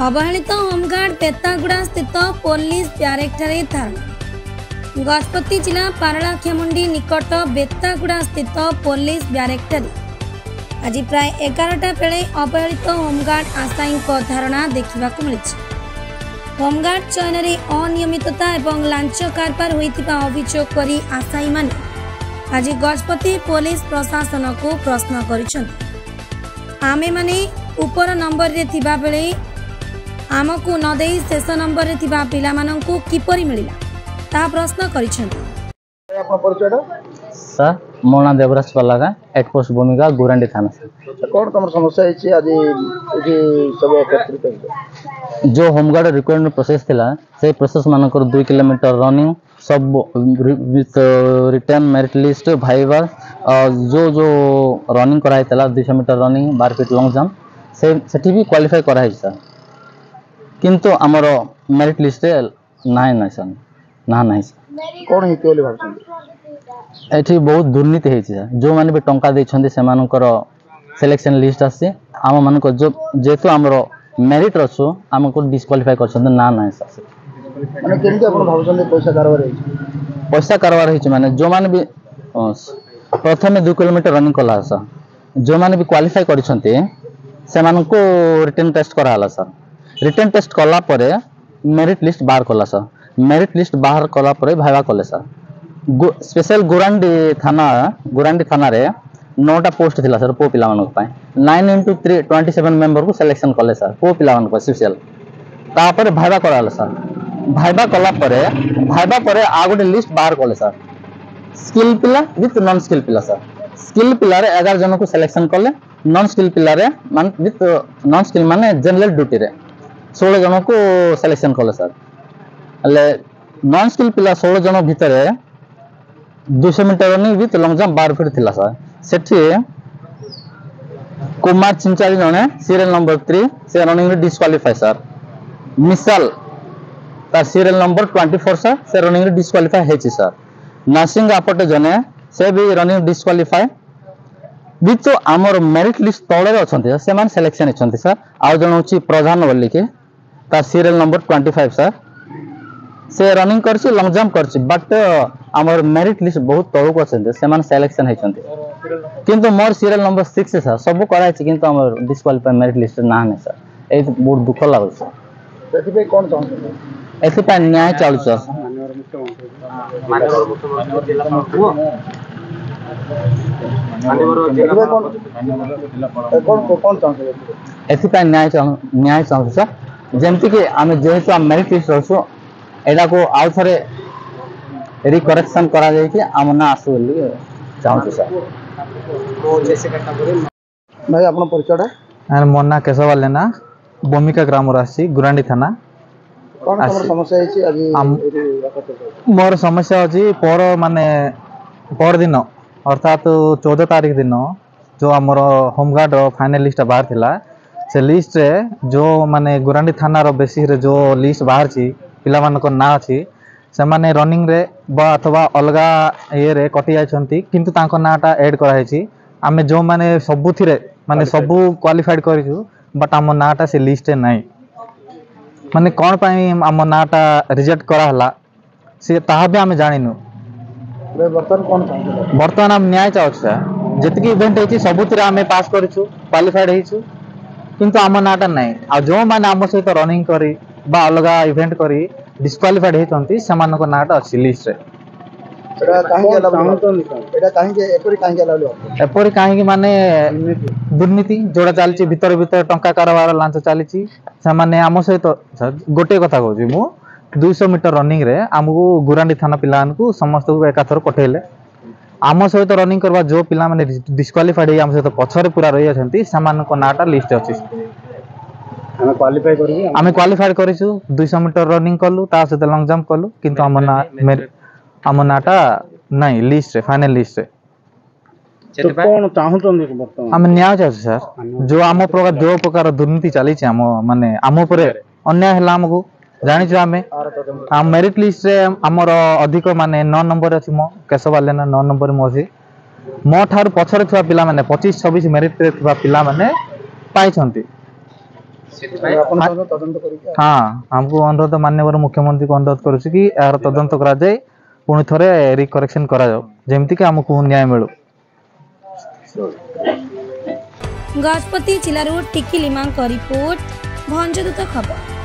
अवहेलित home guard पेतागुड़ा स्थित police barrack धारणा। गजपति जिला पारलाखेमुंडी निकट बेतागुड़ा स्थित पुलिस ब्यारेक आज प्राय 11टा बेले अवहेलित होमगार्ड आशायी धारणा देखा मिली। होमगार्ड चयन में अनियमितता एवं लांच कारबार होइतिबा अभियोग करी आशायी माने आज गजपति पुलिस प्रशासन को प्रश्न करिसंती। आमे माने ऊपर नंबर रे थिबा बेले आमको न देई शेष नंबर रे थिबा पिला माननकु किपरि मिलिला ता प्रश्न करिसंती। आपन परिचय सर मोना देवराज पलागा एट पोस्ट भूमिका गुरांडी थाना से कौन तमर समस्या है आज एठी सब एकत्रित है जो होमगार्ड रिक्वायरमेंट प्रोसेस थिला से प्रोसेस मानकर 2 किलोमीटर रनिंग सब विथ रिटर्न मेरिट लिस्ट भाईवा जो जो रनिंग कराई थिला 200 metre running 12 feet long jump से सेठी भी क्वालिफाई कराई सर किंतु हमर मेरिट लिस्ट नाही सर ना नाही कौन हेति बोली भाबछन एठी बहुत दुर्नीति है जो माने भी टंका देछन्ते से मानकर सिलेक्शन लिस्ट आसी आम मान जो जेतु हमर मेरिट रसु हमको डिस्क्वालिफाई करछन्ते ना नाही सर माने केनके अपन भाबछन पैसा कारबार है माने जो माने भी प्रथम 2 किलोमीटर रनिंग कला सर जो माने भी क्वालिफाई करछन्ते से मानको रिटन टेस्ट कराला सर रिटन टेस्ट कला परे मेरिट लिस्ट बाहर कला सर मेरिट लिस्ट बाहर कला परे भाइबा कले सर स्पेशल गुरांडी थाना रे 9टा पोस्ट थिला सर पो पिला मानक पाए 9 into 3 27 मेंबर को सिलेक्शन कले सर पो पिला मानक स्पेशल तापर भाइबा कराला सर भाइबा कला परे आ गोटे लिस्ट बाहर कले सर स्किल पिला विथ नॉन स्किल पिला सर स्किल पिला रे 11 जन को सिलेक्शन कले नॉन स्किल पिला रे मान विथ नॉन स्किल माने जनरल ड्यूटी रे 16 जन को सिलेक्शन कले सर अले नॉन स्किल पिला 16 जन भीतर 200 metre running with long jump 12 feet थिला सर सेठी कुमार चिंचारी जने सीरियल नंबर 3 से रनिंग रे डिस्क्वालिफाई सर मिसाल ता सीरियल नंबर 24 सर से रनिंग रे डिस्क्वालिफाई हेछि सर नर्सिंग आपटे जने से भी रनिंग डिस्क्वालिफाई बिचो हमर मेरिट लिस्ट तळे अछन्ते से मान सिलेक्शन अछन्ते सर आ जन होछि प्रधान बोली के ता सीरियल नंबर 25 सर से रनिंग करछि लॉन्ग जंप करछि बट हमर मेरिट लिस्ट बहुत तळु को अछन्ते से मान सिलेक्शन हेछन्ते किंतु मोर सीरियल नंबर 6 सर सब कराइ छि किंतु हमर डिस्क्वालिफाई मेरिट लिस्ट ना नै सर ए बहुत दुख लागल सर एथि पे कोन चाहते एथि पे न्याय चालू सर एथि न्याय चाहू सर जेमति कि आमे जेहेतु हम मेरिट लिस्ट रसु एडा को आउ थरे रिकरेक्शन करा जाय कि हम ना आसु बोली चाहू सर भाई आपन परिचय मोना केशवाल लेना भूमिका ग्राम राशि गुरांडी थाना कोन तमर समस्या है आज मोर समस्या अछि पर माने पर दिन अर्थात 14 तारीख दिन जो हमर होमगार्ड फाइनल लिस्ट बाहर थिला से लिस्ट रे जो माने गुरांडी थाना रो बेसिस रे जो लिस्ट बाहर छी पिला मान को ना अछि से माने रनिंग रे बा अथवा अलगा ये रे कटि जाय छंती किंतु तांको नाटा ऐड करा है छी आमे जो माने सबुथिरे माने सबु क्वालिफाइड करिछु बट हम नाटा से लिस्ट नाही माने कोन पई हम नाटा रिजेक्ट करा हला से ताहा भी हम जानिनु बर्तमान हम न्याय चाहू जितकी इवेंट है सबुथिरे आमे पास करिछु क्वालिफाइड हेछु किंतु हम नाटा नाही आ जो माने हम सहित रनिंग करी बा अलगा इवेंट करी डिस्क्वालिफाइड हेतंती समान को नाटा अछि लिस्ट रे एपरी काहे माने दुर्नीति जोड़ा चलछि भीतर भीतर टंका कारबार लांच चलछि से माने हम सहित गोटे कथा कहू मु 200 मीटर रनिंग रे हमको गुरांडी थाना पिलान को समस्त को एकाथर पठेले आम सहित रनिंग करबा जो पिला माने डिस्क्वालिफाइड हम सहित पछरे पूरा रही अछंती समान को नाटा लिस्ट अछि हमें क्वालिफाइड करिछु 200 मीटर रनिंग कलु ता सहित लॉन्ग जंप कलु किंतु हम नाटा नहीं लिस्ट रे फाइनल लिस्ट रे तो कोन चाहउतन वर्तमान हम न्याय चाहू सर जो आम प्रकार जो प्रकार दुर्नीति चली छी हम माने आम ऊपर अन्याय हला हमको जानि छ हम मेरिट लिस्ट रे हमर अधिक माने 9 नंबर अछि मो केशवाल लेना 9 नंबर मो अछि मो ठार पछरे थवा पिला माने 25 26 मेरिट रे थवा पिला माने पाई छंती हाँ हमको अनुरोध माननीय मुख्यमंत्री को अनुरोध करुच्ची कि यार तदंत करा जाए पुणी थरे रिकरेक्शन करा जाओ जेमती कि हमको न्याय मिलू। गजपति जिलारू टिकी लिमांक रिपोर्ट भंजदूत खबर।